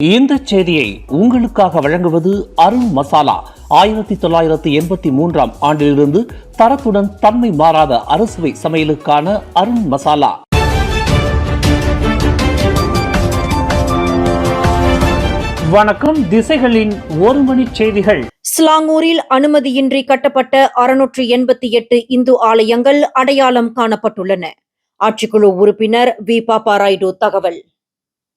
இந்த செய்தியை உங்களுக்காக வழங்குவது அருண் மசாலா. 1983 ஆண்டிலிருந்து தரத்துடன் தன்மை மாறாத அறுசுவை சமையலுக்கான அருண் மசாலா. வணக்கம். திசைகளின் ஒரு மணி செய்திகள். ஸ்லாங்கூரில் அனுமதியின்றி கட்டப்பட்ட 688 இந்து ஆலயங்கள் அடையாளம் காணப்பட்டுள்ளன. ஆட்சிக்குழு உறுப்பினர் வி. பாப்பா ராயுடு தகவல்.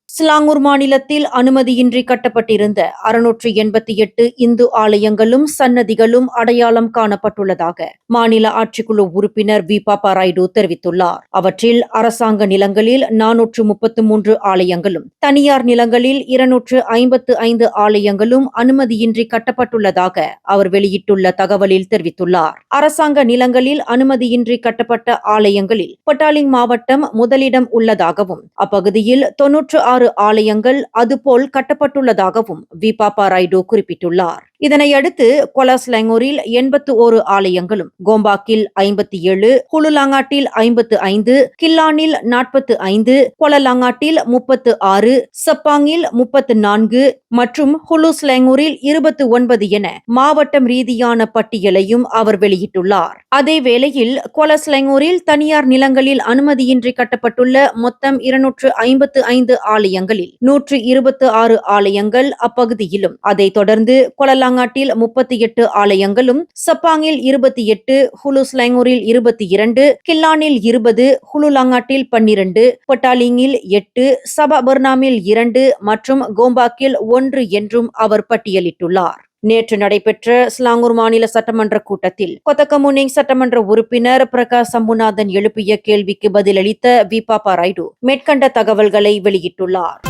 ஸ்லாங்கூர் மாநிலத்தில் அனுமதியின்றி கட்டப்பட்டிருந்த 688 இந்து ஆலயங்களும் சன்னதிகளும் அடையாளம் காணப்பட்டுள்ளதாக மாநில ஆட்சிக்குழு உறுப்பினர் வி. பாப்பா ராயுடு தெரிவித்துள்ளார். அவற்றில் அரசாங்க நிலங்களில் 433 ஆலயங்களும் தனியார் நிலங்களில் 255 ஆலயங்களும் அனுமதியின்றி கட்டப்பட்டுள்ளதாக அவர் வெளியிட்டுள்ள தகவலில் தெரிவித்துள்ளார். அரசாங்க நிலங்களில் அனுமதியின்றி கட்டப்பட்ட ஆலயங்களில் பட்டாலிங் மாவட்டம் முதலிடம் உள்ளதாகவும் அப்பகுதியில் 96 ஆலயங்கள் அதுபோல் கட்டப்பட்டுள்ளதாகவும் வி. பாப்பா ராயுடு குறிப்பிட்டுள்ளார். இதனையடுத்து கொலாஸ்லாங்கூரில் 81 ஆலயங்களும், கோம்பாக்கில் 57, ஹுலுலாங்காட்டில் 55, கில்லானில் 45, கொலலாங்காட்டில் 36, சப்பாங்கில் 34 மற்றும் ஹுலுஸ்லாங்கூரில் 29 என மாவட்டம் ரீதியான பட்டியலையும் அவர் வெளியிட்டுள்ளார். அதேவேளையில் கொலாஸ்லாங்கூரில் தனியார் நிலங்களில் அனுமதியின்றி கட்டப்பட்டுள்ள மொத்தம் 255 ஆலயங்களில் 126 ஆலயங்கள் அப்பகுதியிலும், அதைத் தொடர்ந்து கொலலாங்காட்டில் 38 ஆலயங்களும், சப்பாங்கில் 28, ஹுலுஸ்லாங்கூரில் 22, கில்லானில் 20, ஹுலுலாங்காட்டில் 12, பட்டாலிங்கில் 8, சபாபர்னாமில் 2 மற்றும் கோம்பாக்கில் 1 என்றும் அவர் பட்டியலிட்டுள்ளார். நேற்று நடைபெற்ற ஸ்லாங்கூர் மாநில சட்டமன்ற கூட்டத்தில் கொத்தகமுனிங் சட்டமன்ற உறுப்பினர் பிரகாஷ் சம்புநாதன் எழுப்பிய கேள்விக்கு பதிலளித்த வி. பாப்பா ராயுடு மேற்கண்ட தகவல்களை வெளியிட்டுள்ளார்.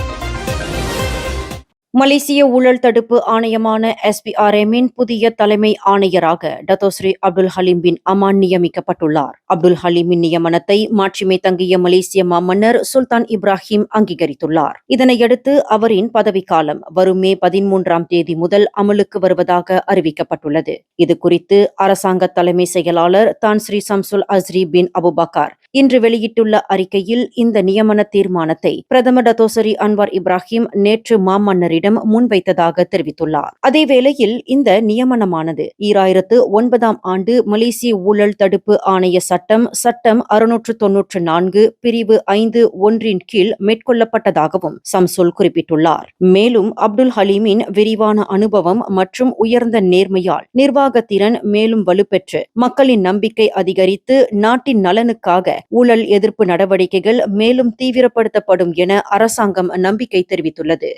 மலேசிய ஊழல் தடுப்பு ஆணையமான SPRM-இன் புதிய தலைமை ஆணையராக டத்தோஸ்ரீ அப்துல் ஹலீம் பின் அமான் நியமிக்கப்பட்டுள்ளார். அப்துல் ஹலீமின் நியமனத்தை மாட்சிமை தங்கிய மலேசிய மாமன்னர் சுல்தான் இப்ராஹிம் அங்கீகரித்துள்ளார். இதனையடுத்து அவரின் பதவிக்காலம் வரும் மே 13ஆம் தேதி முதல் அமலுக்கு வருவதாக அறிவிக்கப்பட்டுள்ளது. இதுகுறித்து அரசாங்க தலைமை செயலாளர் தான் ஸ்ரீ சம்சுல் அஸ்ரி பின் அபுபக்கர் இன்று வெளியிட்டுள்ள அறிக்கையில் இந்த நியமன தீர்மானத்தை பிரதமர் டத்தோஸ்ரீ அன்வார் இப்ராஹிம் நேற்று மாமன்னரிடம் முன்வைத்ததாக தெரிவித்துள்ளார். அதேவேளையில் இந்த நியமனமானது 2009ஆம் ஆண்டு மலேசிய ஊழல் தடுப்பு ஆணைய சட்டம் 694 பிரிவு 5(1) கீழ் மேற்கொள்ளப்பட்டதாகவும் சம்சுல் குறிப்பிட்டுள்ளார். மேலும் அப்துல் ஹலீமின் விரிவான அனுபவம் மற்றும் உயர்ந்த நேர்மையால் நிர்வாகத்திறன் மேலும் வலுப்பெற்று மக்களின் நம்பிக்கை அதிகரித்து நாட்டின் நலனுக்காக ஊழல் எதிர்ப்பு நடவடிக்கைகள் மேலும் தீவிரப்படுத்தப்படும் என அரசாங்கம் நம்பிக்கை தெரிவித்துள்ளது.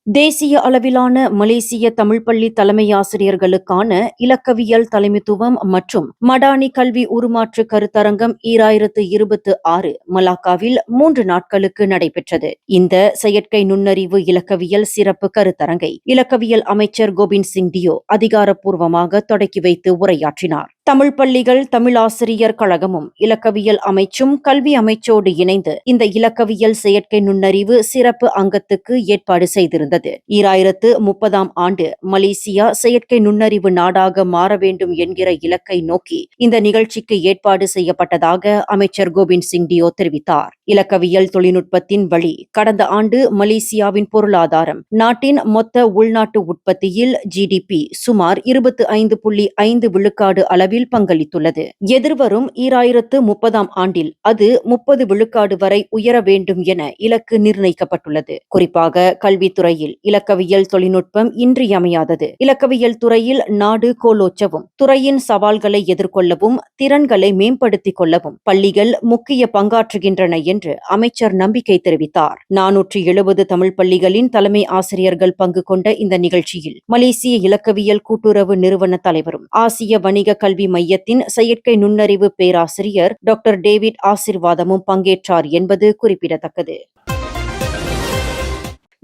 தேசிய அளவிலான மலேசிய தமிழ் பள்ளி தலைமையாசிரியர்களுக்கான இலக்கவியல் தலைமைத்துவம் மற்றும் மடானி கல்வி உருமாற்று கருத்தரங்கம் 2026 மலாக்காவில் 3 நாட்களுக்கு நடைபெற்றது. இந்த செயற்கை நுண்ணறிவு இலக்கவியல் சிறப்பு கருத்தரங்கை இலக்கவியல் அமைச்சர் கோபிந்த் சிங் டியோ அதிகாரப்பூர்வமாக தொடக்கி வைத்து உரையாற்றினார். தமிழ் பள்ளிகள் தமிழாசிரியர் கழகமும் இலக்கவியல் அமைச்சும் கல்வி அமைச்சோடு இணைந்து இந்த இலக்கவியல் செயற்கை நுண்ணறிவு சிறப்பு அங்கத்துக்கு ஏற்பாடு செய்திருந்தது. 2030ஆம் ஆண்டு மலேசியா செயற்கை நுண்ணறிவு நாடாக மாற வேண்டும் என்கிற இலக்கை நோக்கி இந்த நிகழ்ச்சிக்கு ஏற்பாடு செய்யப்பட்டதாக அமைச்சர் கோபிந்த் சிங் டியோ தெரிவித்தார். இலக்கவியல் தொழில்நுட்பத்தின் வழி கடந்த ஆண்டு மலேசியாவின் பொருளாதாரம் நாட்டின் மொத்த உள்நாட்டு உற்பத்தியில் GDP சுமார் 25.5 விழுக்காடு அளவில் பங்களித்துள்ளது. எதிர்வரும் 2030ஆம் ஆண்டில் அது 30 விழுக்காடு வரை உயர வேண்டும் என இலக்கு நிர்ணயிக்கப்பட்டுள்ளது. குறிப்பாக கல்வித்துறையில் இலக்கவியல் தொழில்நுட்பம் இன்றியமையாதது. இலக்கவியல் துறையில் நாடு கோலோச்சவும் துறையின் சவால்களை எதிர்கொள்ளவும் திறன்களை மேம்படுத்திக் கொள்ளவும் பள்ளிகள் முக்கிய பங்காற்றுகின்றன என்று அமைச்சர் நம்பிக்கை தெரிவித்தார். 470 தமிழ் பள்ளிகளின் தலைமை ஆசிரியர்கள் பங்கு கொண்ட இந்த நிகழ்ச்சியில் மலேசிய இலக்கவியல் கூட்டுறவு நிறுவன தலைவரும் ஆசிய வணிக கல்வி மையத்தின் செயற்கை நுண்ணறிவு பேராசிரியர் டாக்டர் டேவிட் ஆசிர்வாதமும் பங்கேற்றார் என்பது குறிப்பிடத்தக்கது.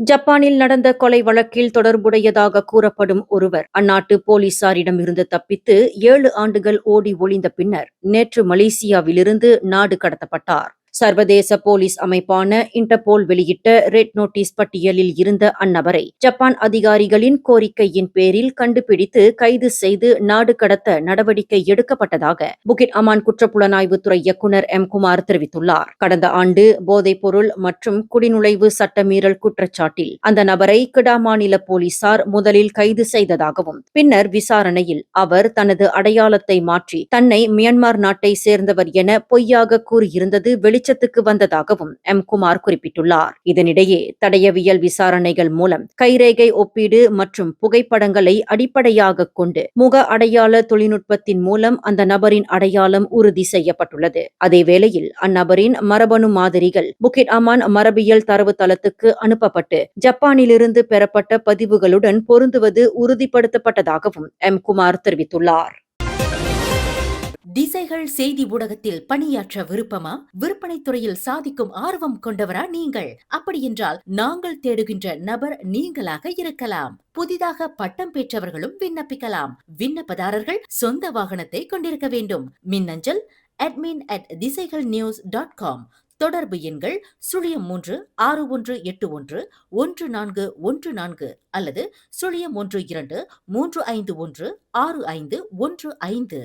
ஜப்பானில் நடந்த கொலை வழக்கில் தொடர்புடையதாக கூறப்படும் ஒருவர் அந்நாட்டு போலீசாரிடம் இருந்து தப்பித்து 7 ஆண்டுகள் ஓடி ஒளிந்த பின்னர் நேற்று மலேசியாவிலிருந்து நாடு கடத்தப்பட்டார். சர்வதேச போலீஸ் அமைப்பான இன்டர்போல் வெளியிட்ட ரெட் நோட்டீஸ் பட்டியலில் இருந்த அந்நபரை ஜப்பான் அதிகாரிகளின் கோரிக்கையின் பேரில் கண்டுபிடித்து கைது செய்து நாடு கடத்த நடவடிக்கை எடுக்கப்பட்டதாக புகிட் அமான் குற்றப்புலனாய்வுத்துறை இயக்குநர் எம். குமார் தெரிவித்துள்ளார். கடந்த ஆண்டு போதைப்பொருள் மற்றும் குடிநுழைவு சட்டமீறல் குற்றச்சாட்டில் அந்த நபரை கிடா மாநில போலீசார் முதலில் கைது செய்ததாகவும் பின்னர் விசாரணையில் அவர் தனது அடையாளத்தை மாற்றி தன்னை மியான்மர் நாட்டை சேர்ந்தவர் என பொய்யாக கூறியிருந்தது வெளிச்சத்துக்கு வந்ததாகவும் எம். குமார் குறிப்பிட்டுள்ளார். இதனிடையே தடயவியல் விசாரணைகள் மூலம் கைரேகை ஒப்பீடு மற்றும் புகைப்படங்களை அடிப்படையாக கொண்டு முக அடையாள தொழில்நுட்பத்தின் மூலம் அந்த நபரின் அடையாளம் உறுதி செய்யப்பட்டுள்ளது. அதேவேளையில் அந்நபரின் மரபணு மாதிரிகள் புகிட் அமான் மரபியல் தரவுத்தளத்துக்கு அனுப்பப்பட்டு ஜப்பானிலிருந்து பெறப்பட்ட பதிவுகளுடன் பொருந்துவது உறுதிப்படுத்தப்பட்டதாகவும் எம். குமார் தெரிவித்துள்ளார். திசைகள் செய்தி ஊடகத்தில் பணியாற்ற விருப்பமா? விற்பனை துறையில் சாதிக்கும் ஆர்வம் கொண்டவரா நீங்கள்? அப்படியென்றால் நாங்கள் தேடுகின்ற நபர் நீங்களாக இருக்கலாம். புதிதாக பட்டம் பெற்றவர்களும் விண்ணப்பிக்கலாம். விண்ணப்பதாரர்கள் சொந்த வாகனத்தை கொண்டிருக்க வேண்டும். மின்னஞ்சல் admin@திசைகள்news.com. தொடர்பு எண்கள் 0361811414 அல்லது 0123516515.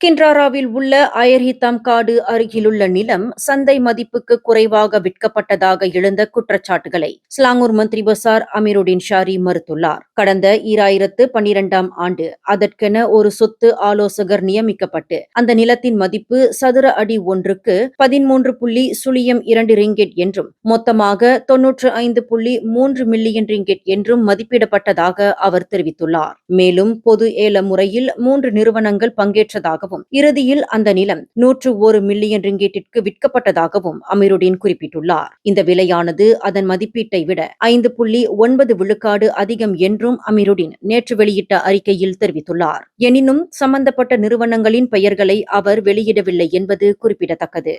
கின்றாராவில் உள்ள அயர்ஹித்தாம் காடு அருகிலுள்ள நிலம் சந்தை மதிப்புக்கு குறைவாக விற்கப்பட்டதாக எழுந்த குற்றச்சாட்டுகளை ஸ்லாங்கூர் மந்திரி பசார் அமீருடின் ஷாரி மறுத்துள்ளார். கடந்த 2012ஆம் ஆண்டு அதற்கென ஒரு சொத்து ஆலோசகர் நியமிக்கப்பட்டு அந்த நிலத்தின் மதிப்பு சதுர அடி ஒன்றுக்கு 13.02 ரிங்கெட் என்றும் மொத்தமாக 95.3 மில்லியன் ரிங்கெட் என்றும் மதிப்பிடப்பட்டதாக அவர் தெரிவித்துள்ளார். மேலும் பொது ஏல முறையில் 3 நிறுவனங்கள் பங்கேற்றதாகவும் இறுதியில் அந்த நிலம் 101 மில்லியன் ரிங்கெட்டிற்கு விற்கப்பட்டதாகவும் அமீருடின் குறிப்பிட்டுள்ளார். இந்த விலையானது அதன் மதிப்பீட்டை விட 5.9 விழுக்காடு அதிகம் என்றும் அமீருடின் நேற்று வெளியிட்ட அறிக்கையில் தெரிவித்துள்ளார். எனினும் சம்பந்தப்பட்ட நிறுவனங்களின் பெயர்களை அவர் வெளியிடவில்லை என்பது குறிப்பிடத்தக்கது.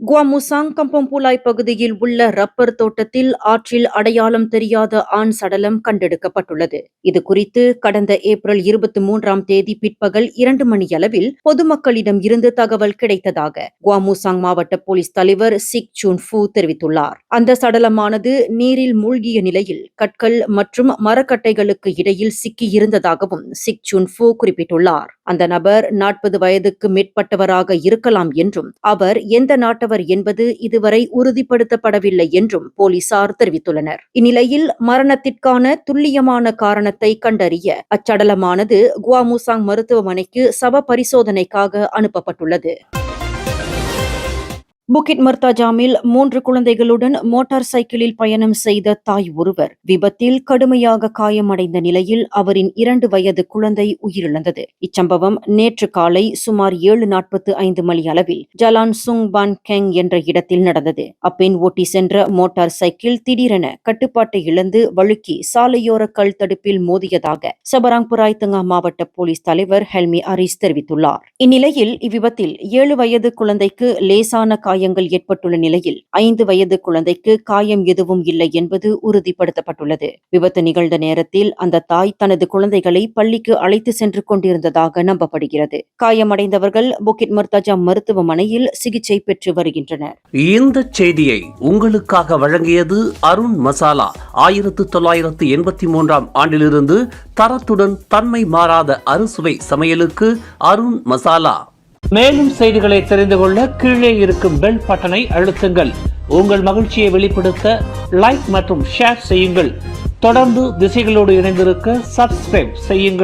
குவாமுசாங் கம்பம்புலாய் பகுதியில் உள்ள ரப்பர் தோட்டத்தில் ஆற்றில் அடையாளம் தெரியாத ஆண் சடலம் கண்டெடுக்கப்பட்டுள்ளது. இது குறித்து கடந்த ஏப்ரல் 23ஆம் தேதி பிற்பகல் 2 மணியளவில் பொதுமக்களிடம் இருந்து தகவல் கிடைத்ததாக குவாமுசாங் மாவட்ட போலீஸ் தலைவர் சிக் சூன் ஃபூ தெரிவித்துள்ளார். அந்த சடலமானது நீரில் மூழ்கிய நிலையில் கற்கள் மற்றும் மரக்கட்டைகளுக்கு இடையில் சிக்கியிருந்ததாகவும் சிக் சூன் ஃபூ குறிப்பிட்டுள்ளார். அந்த நபர் 40 வயதுக்கு மேற்பட்டவராக இருக்கலாம் என்றும் அவர் எந்த நாட்டவர் என்பது இதுவரை உறுதிப்படுத்தப்படவில்லை என்றும் போலீசார் தெரிவித்துள்ளனர். இந்நிலையில் மரணத்திற்கான துல்லியமான காரணத்தை கண்டறிய அச்சடலமானது குவாமுசாங் மருத்துவமனைக்கு சவ பரிசோதனைக்காக அனுப்பப்பட்டுள்ளது. புகிட் மர்தாஜாமில் 3 குழந்தைகளுடன் மோட்டார் சைக்கிளில் பயணம் செய்த தாய் ஒருவர் விபத்தில் கடுமையாக காயமடைந்த நிலையில் அவரின் 2 வயது குழந்தை உயிரிழந்தது. இச்சம்பவம் நேற்று காலை சுமார் 7:45 மணி அளவில் ஜலான் சுங் பான் கெங் என்ற இடத்தில் நடந்தது. அப்பெண் ஓட்டி சென்ற மோட்டார் சைக்கிள் திடீரென கட்டுப்பாட்டை இழந்து வழுக்கி சாலையோர கல் தடுப்பில் மோதியதாக சபராங்புராய் தங்கா மாவட்ட போலீஸ் தலைவர் ஹெல்மி அரிஸ் தெரிவித்துள்ளார். இந்நிலையில் இவ்விபத்தில் 7 வயது குழந்தைக்கு லேசான காயங்கள் ஏற்பட்டுள்ள நிலையில் 5 வயது குழந்தைக்கு காயம் எதுவும் இல்லை என்பது உறுதிப்படுத்தப்பட்டுள்ளது. விபத்து நிகழ்ந்த நேரத்தில் அந்த தாய் தனது குழந்தைகளை பள்ளிக்கு அழைத்து சென்று கொண்டிருந்ததாக நம்பப்படுகிறது. காயமடைந்தவர்கள் புகிட் மர்தாஜா மருத்துவமனையில் சிகிச்சை பெற்று வருகின்றனர். இந்த செய்தியை உங்களுக்காக வழங்கியது அருண் மசாலா. 1983ஆம் ஆண்டிலிருந்து தரத்துடன் தன்மை மாறாத அறுசுவை சமையலுக்கு அருண் மசாலா. மேலும் செய்திகளை தெரிந்து கொள்ள கீழே இருக்கும் பெல் பட்டனை அழுத்துங்கள். உங்கள் மகிழ்ச்சியை வெளிப்படுத்த லைக் மற்றும் ஷேர் செய்யுங்கள். தொடர்ந்து திசைகளோடு இணைந்திருக்க சப்ஸ்கிரைப் செய்யுங்கள்.